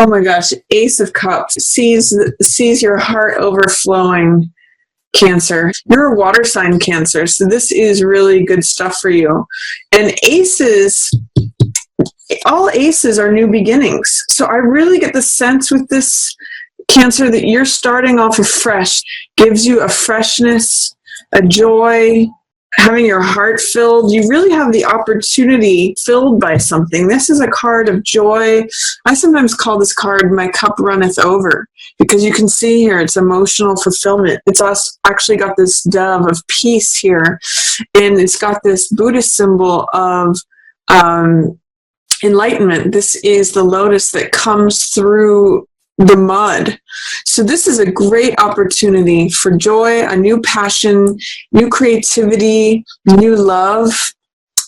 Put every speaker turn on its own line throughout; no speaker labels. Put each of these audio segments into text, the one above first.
Oh my gosh, Ace of Cups sees your heart overflowing, Cancer. You're a water sign, Cancer, so this is really good stuff for you. And all aces are new beginnings. So I really get the sense with this, Cancer, that you're starting off afresh. Gives you a freshness, a joy, having your heart filled. You really have the opportunity filled by something. This is a card of joy. I sometimes call this card my cup runneth over, because you can see here it's emotional fulfillment. It's actually got this dove of peace here, and it's got this Buddhist symbol of enlightenment. This is the lotus that comes through the mud. So this is a great opportunity for joy, a new passion, new creativity, new love,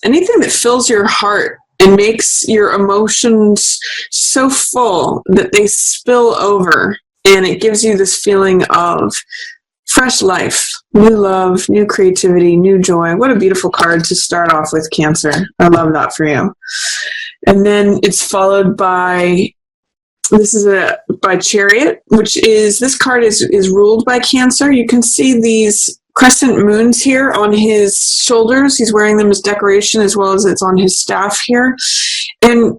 anything that fills your heart and makes your emotions so full that they spill over, and it gives you this feeling of fresh life, new love, new creativity, new joy. What a beautiful card to start off with, Cancer. I love that for you. And then it's followed by, this is by Chariot, which is, this card is ruled by Cancer. You can see these crescent moons here on his shoulders. He's wearing them as decoration, as well as it's on his staff here. And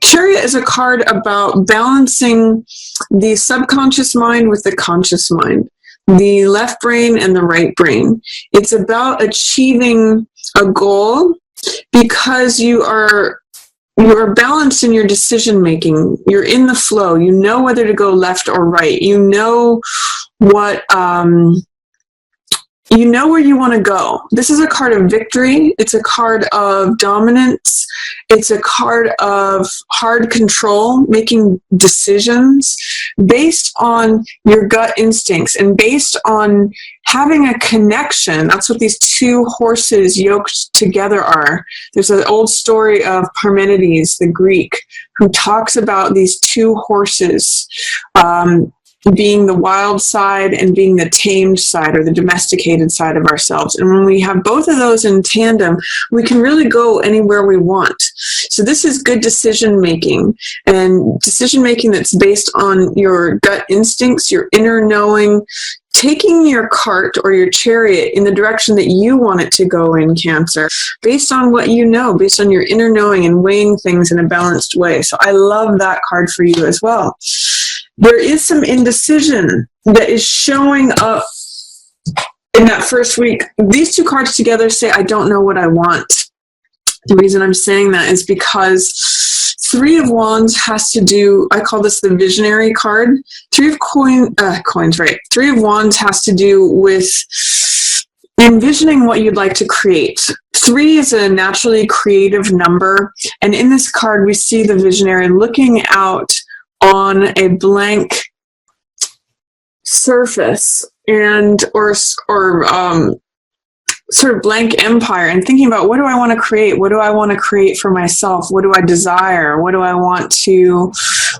Chariot is a card about balancing the subconscious mind with the conscious mind, the left brain and the right brain. It's about achieving a goal because you are balanced in your decision making. You're in the flow. You know whether to go left or right. You know what, you know where you want to go. This is a card of victory. It's a card of dominance. It's a card of hard control, making decisions based on your gut instincts and based on having a connection. That's what these two horses yoked together are. There's an old story of Parmenides, the Greek, who talks about these two horses being the wild side and being the tamed side, or the domesticated side of ourselves. And when we have both of those in tandem, we can really go anywhere we want. So this is good decision making, and decision making that's based on your gut instincts, your inner knowing, taking your cart or your chariot in the direction that you want it to go in, Cancer, based on what you know, based on your inner knowing, and weighing things in a balanced way. So I love that card for you as well. There is some indecision that is showing up in that first week. These two cards together say, I don't know what I want. The reason I'm saying that is because Three of Wands has to do, I call this the visionary card. Three of Wands has to do with envisioning what you'd like to create. 3 is a naturally creative number, and in this card we see the visionary looking out on a blank surface or sort of blank empire, and thinking about, what do I want to create? What do I want to create for myself? What do I desire? What do I want to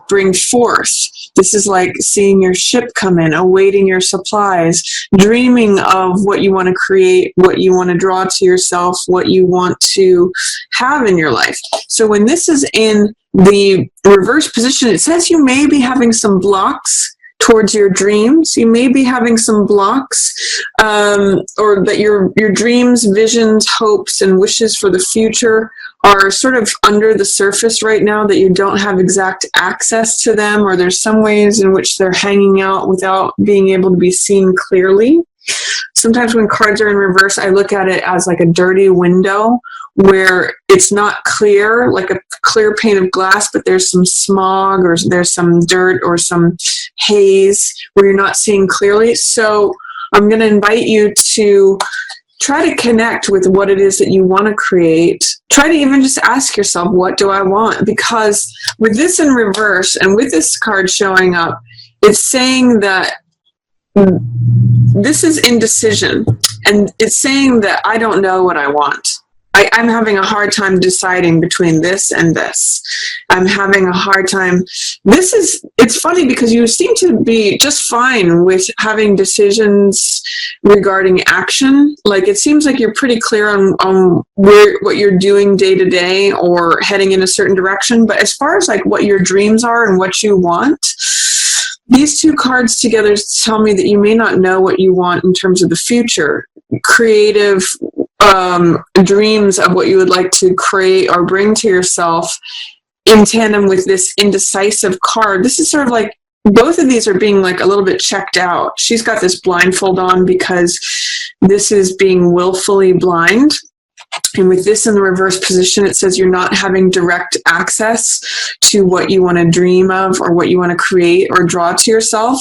bring forth? This is like seeing your ship come in, awaiting your supplies, dreaming of what you want to create, what you want to draw to yourself, what you want to have in your life. So when this is in the reverse position, it says you may be having some blocks towards your dreams. You may be having some blocks, or that your dreams, visions, hopes, and wishes for the future are sort of under the surface right now, that you don't have exact access to them, or there's some ways in which they're hanging out without being able to be seen clearly. Sometimes when cards are in reverse, I look at it as like a dirty window where it's not clear, like a clear pane of glass, but there's some smog, or there's some dirt or some haze where you're not seeing clearly. So I'm going to invite you to try to connect with what it is that you want to create. Try to even just ask yourself, what do I want? Because with this in reverse and with this card showing up, it's saying that this is indecision, and it's saying that I don't know what I want. I'm having a hard time deciding between this and this. I'm having a hard time. It's funny because you seem to be just fine with having decisions regarding action. Like, it seems like you're pretty clear on what you're doing day to day or heading in a certain direction. But as far as like what your dreams are and what you want, these two cards together tell me that you may not know what you want in terms of the future. Creative dreams of what you would like to create or bring to yourself in tandem with this indecisive card. This is sort of like both of these are being like a little bit checked out. She's got this blindfold on because this is being willfully blind. And with this in the reverse position, it says you're not having direct access to what you want to dream of or what you want to create or draw to yourself.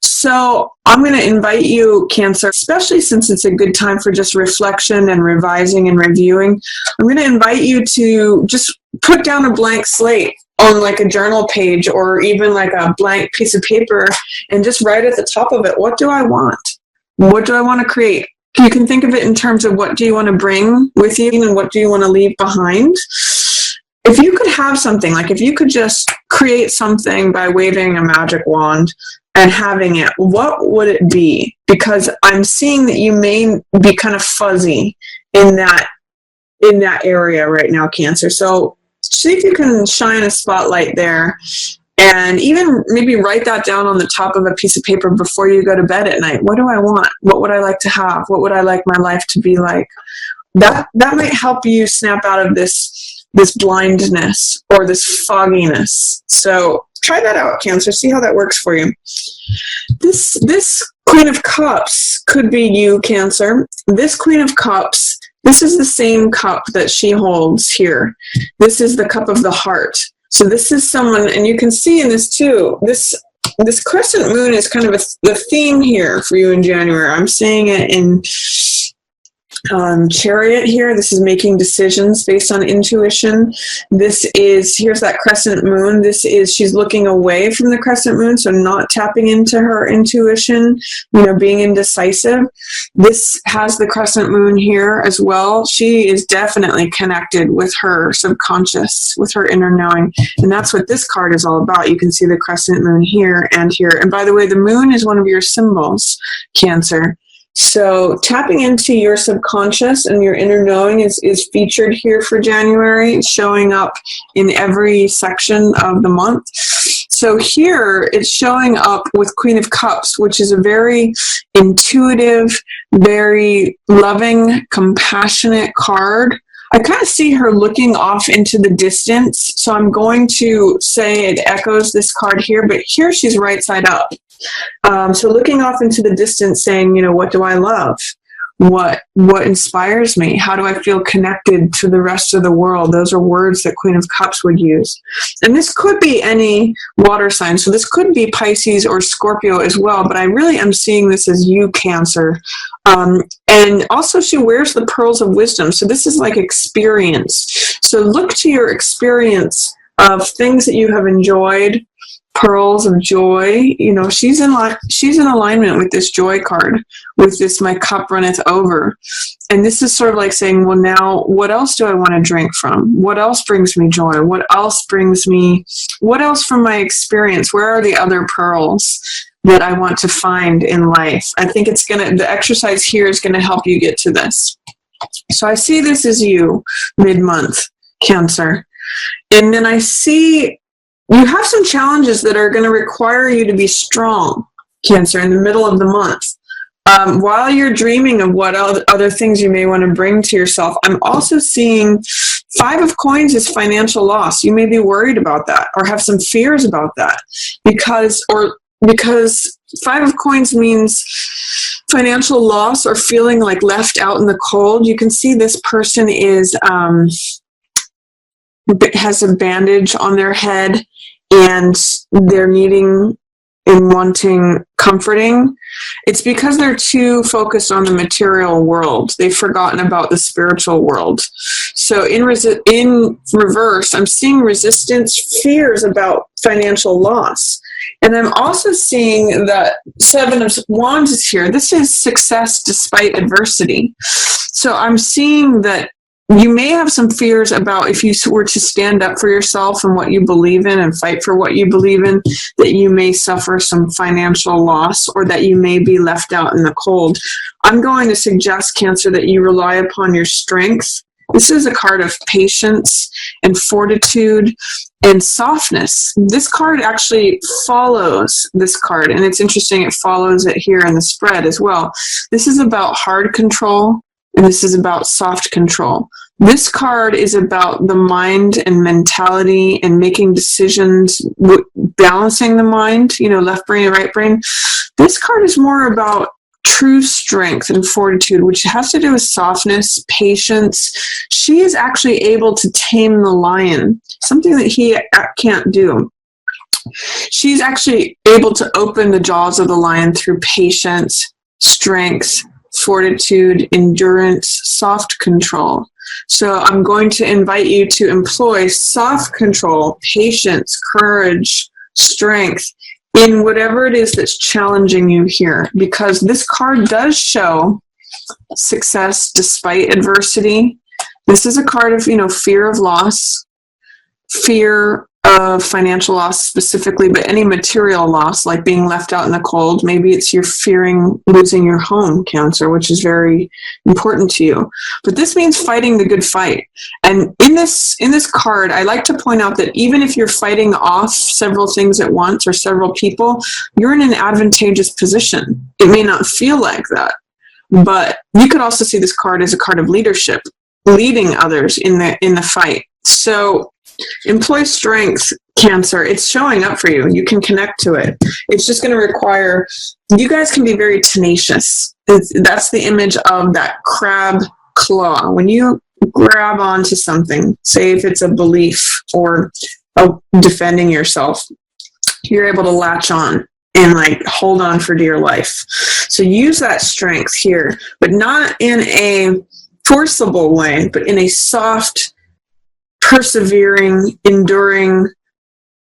So I'm going to invite you, Cancer, especially since it's a good time for just reflection and revising and reviewing. I'm going to invite you to just put down a blank slate on like a journal page or even like a blank piece of paper and just write at the top of it, what do I want? What do I want to create? You can think of it in terms of what do you want to bring with you and what do you want to leave behind. If you could have something, like if you could just create something by waving a magic wand and having it, what would it be? Because I'm seeing that you may be kind of fuzzy in that area right now, Cancer. So see if you can shine a spotlight there. And even maybe write that down on the top of a piece of paper before you go to bed at night. What do I want? What would I like to have? What would I like my life to be like? That might help you snap out of this blindness or this fogginess. So try that out, Cancer. See how that works for you. This Queen of Cups could be you, Cancer. This Queen of Cups, this is the same cup that she holds here. This is the cup of the heart. So this is someone, and you can see in this too, this crescent moon is kind of the theme here for you in January. I'm seeing it in Chariot here. This is making decisions based on intuition. Here's that crescent moon. She's looking away from the crescent moon, so not tapping into her intuition, being indecisive. This has the crescent moon here as well. She is definitely connected with her subconscious, with her inner knowing. And that's what this card is all about. You can see the crescent moon here and here. And by the way, the moon is one of your symbols, Cancer. So tapping into your subconscious and your inner knowing is featured here for January. It's showing up in every section of the month. So here it's showing up with Queen of Cups, which is a very intuitive, very loving, compassionate card. I kind of see her looking off into the distance. So I'm going to say it echoes this card here, but here she's right side up. So looking off into the distance saying, what do I love? What inspires me? How do I feel connected to the rest of the world? Those are words that Queen of Cups would use. And this could be any water sign. So this could be Pisces or Scorpio as well, but I really am seeing this as you, Cancer. And also she wears the pearls of wisdom. So this is like experience. So look to your experience of things that you have enjoyed, pearls of joy. She's in alignment with this joy card, with this my cup runneth over. And this is sort of like saying, well, now what else do I want to drink from? What else brings me joy? What else from my experience? Where are the other pearls that I want to find in life? I think the exercise here is going to help you get to this. So I see this as you mid-month, Cancer. And then I see you have some challenges that are going to require you to be strong, Cancer, in the middle of the month. While you're dreaming of what other things you may want to bring to yourself, I'm also seeing 5 of Coins is financial loss. You may be worried about that or have some fears about that because 5 of Coins means financial loss or feeling like left out in the cold. You can see this person has a bandage on their head and they're needing and wanting comforting. It's because they're too focused on the material world. They've forgotten about the spiritual world. So in reverse, I'm seeing resistance, fears about financial loss. And I'm also seeing that 7 of Wands is here. This is success despite adversity. So I'm seeing that you may have some fears about if you were to stand up for yourself and what you believe in and fight for what you believe in, that you may suffer some financial loss or that you may be left out in the cold. I'm going to suggest, Cancer, that you rely upon your strength. This is a card of patience and fortitude and softness. This card actually follows this card, and it's interesting, it follows it here in the spread as well. This is about hard control, and this is about soft control. This card is about the mind and mentality and making decisions, balancing the mind, left brain and right brain. This card is more about true strength and fortitude, which has to do with softness, patience. She is actually able to tame the lion, something that he can't do. She's actually able to open the jaws of the lion through patience, strength, fortitude, endurance, soft control. So I'm going to invite you to employ soft control, patience, courage, strength in whatever it is that's challenging you here, because this card does show success despite adversity. This is a card of, fear of loss, fear of financial loss specifically, but any material loss, like being left out in the cold. Maybe it's you're fearing losing your home, Cancer, which is very important to you. But this means fighting the good fight. And in this card, I like to point out that even if you're fighting off several things at once or several people, you're in an advantageous position. It may not feel like that, but you could also see this card as a card of leadership, leading others in the fight. So employ strength, Cancer. It's showing up for you. You can connect to it. It's just going to require, you guys can be very tenacious. That's the image of that crab claw. When you grab onto something, say if it's a belief or defending yourself, you're able to latch on and hold on for dear life. So use that strength here, but not in a forcible way, but in a soft, persevering, enduring,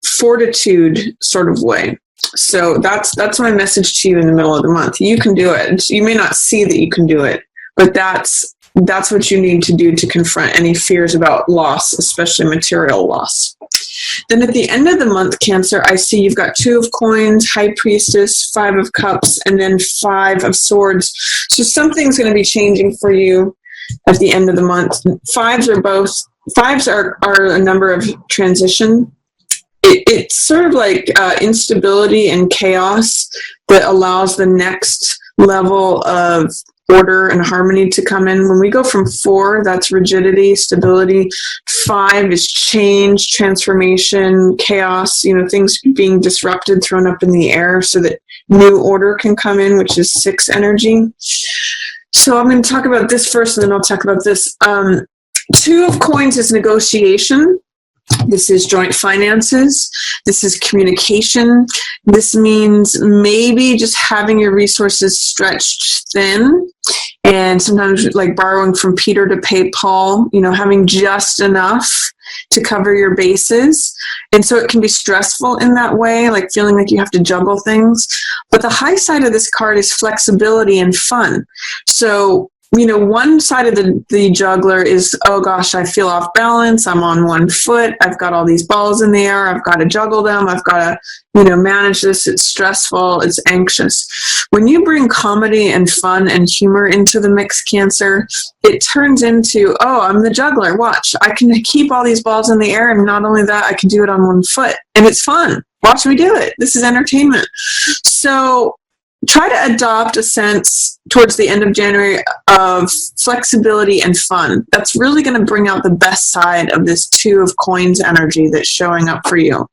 fortitude sort of way. So that's my message to you in the middle of the month. You can do it. You may not see that you can do it, but that's what you need to do to confront any fears about loss, especially material loss. Then at the end of the month, Cancer, I see you've got 2 of coins, High Priestess, 5 of cups, and then 5 of swords. So something's going to be changing for you at the end of the month. Fives are a number of transition. It's sort of like instability and chaos that allows the next level of order and harmony to come in. When we go from 4, that's rigidity, stability. 5 is change, transformation, chaos, things being disrupted, thrown up in the air so that new order can come in, which is 6 energy. So I'm going to talk about this first, and then I'll talk about this. 2 of coins is negotiation. This is joint finances. This is communication. This means maybe just having your resources stretched thin, and sometimes like borrowing from Peter to pay Paul, having just enough to cover your bases. And so it can be stressful in that way, like feeling like you have to juggle things. But the high side of this card is flexibility and fun. So one side of the juggler is, oh gosh, I feel off balance. I'm on one foot. I've got all these balls in the air. I've got to juggle them. I've got to, manage this. It's stressful. It's anxious. When you bring comedy and fun and humor into the mix, Cancer, it turns into, oh, I'm the juggler. Watch. I can keep all these balls in the air. And not only that, I can do it on one foot. And it's fun. Watch me do it. This is entertainment. So try to adopt a sense towards the end of January of flexibility and fun. That's really going to bring out the best side of this 2 of coins energy that's showing up for you.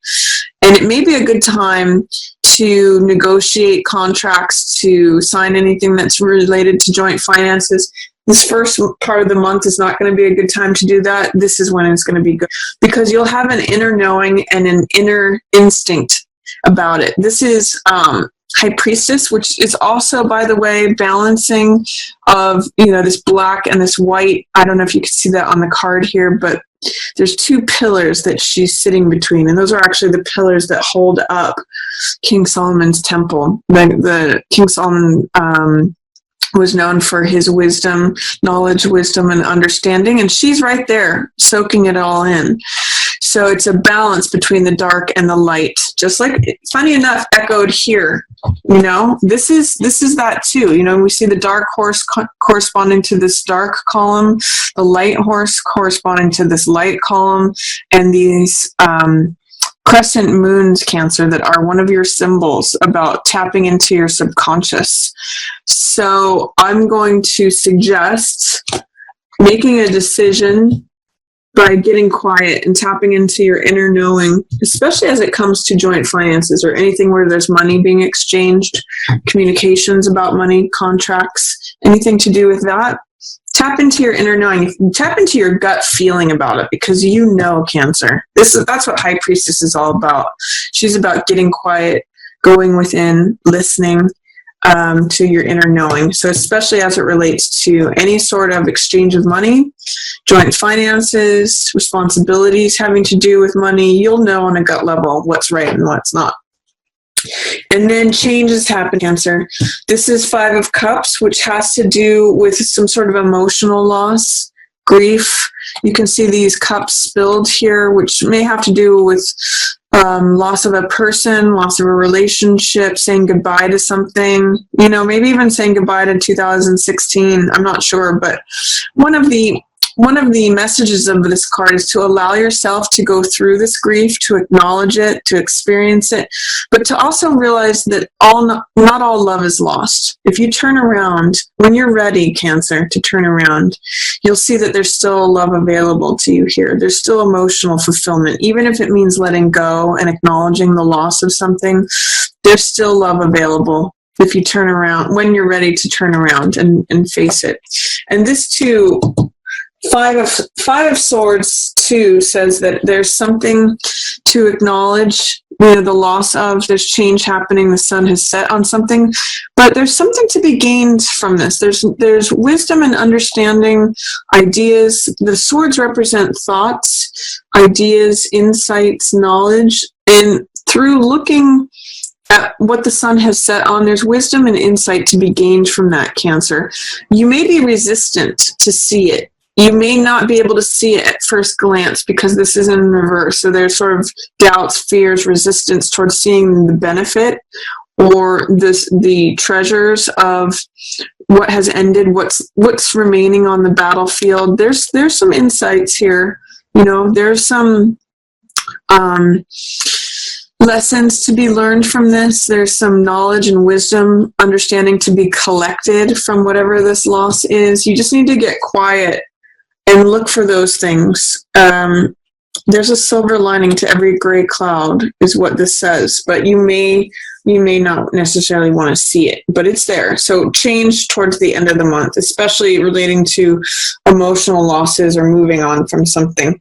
And it may be a good time to negotiate contracts, to sign anything that's related to joint finances. This first part of the month is not going to be a good time to do that. This is when it's going to be good, because you'll have an inner knowing and an inner instinct about it. This is High Priestess, which is also, by the way, balancing of, this black and this white. I don't know if you can see that on the card here, but there's 2 pillars that she's sitting between, and those are actually the pillars that hold up King Solomon's temple. The King Solomon was known for his wisdom, knowledge, wisdom, and understanding. And she's right there soaking it all in. So it's a balance between the dark and the light, just like, funny enough, echoed here. This is that too. We see the dark horse corresponding to this dark column, the light horse corresponding to this light column, and these crescent moons, Cancer, that are one of your symbols about tapping into your subconscious. So I'm going to suggest making a decision by getting quiet and tapping into your inner knowing, especially as it comes to joint finances or anything where there's money being exchanged, communications about money, contracts, anything to do with that. Tap into your inner knowing. Tap into your gut feeling about it, because Cancer. That's what High Priestess is all about. She's about getting quiet, going within, listening to your inner knowing. So especially as it relates to any sort of exchange of money, joint finances, responsibilities having to do with money, you'll know on a gut level what's right and what's not. And then changes happen, Cancer. This is 5 of Cups, which has to do with some sort of emotional loss, grief. You can see these cups spilled here, which may have to do with loss of a person, loss of a relationship, saying goodbye to something, maybe even saying goodbye to 2016. I'm not sure, but one of the messages of this card is to allow yourself to go through this grief, to acknowledge it, to experience it, but to also realize that not all love is lost. If you turn around, when you're ready, Cancer, to turn around, you'll see that there's still love available to you here. There's still emotional fulfillment. Even if it means letting go and acknowledging the loss of something, there's still love available if you turn around, when you're ready to turn around and face it. And this too, Five of Swords too says that there's something to acknowledge, the loss of, there's change happening, the sun has set on something, but there's something to be gained from this. There's wisdom and understanding, ideas. The swords represent thoughts, ideas, insights, knowledge, and through looking at what the sun has set on, there's wisdom and insight to be gained from that, Cancer. You may be resistant to see it. You may not be able to see it at first glance because this is in reverse. So there's sort of doubts, fears, resistance towards seeing the benefit or the treasures of what has ended, what's remaining on the battlefield. There's some insights here. There's some lessons to be learned from this. There's some knowledge and wisdom, understanding to be collected from whatever this loss is. You just need to get quiet and look for those things. There's a silver lining to every gray cloud, is what this says, but you may not necessarily want to see it, but it's there. So change towards the end of the month, especially relating to emotional losses or moving on from something.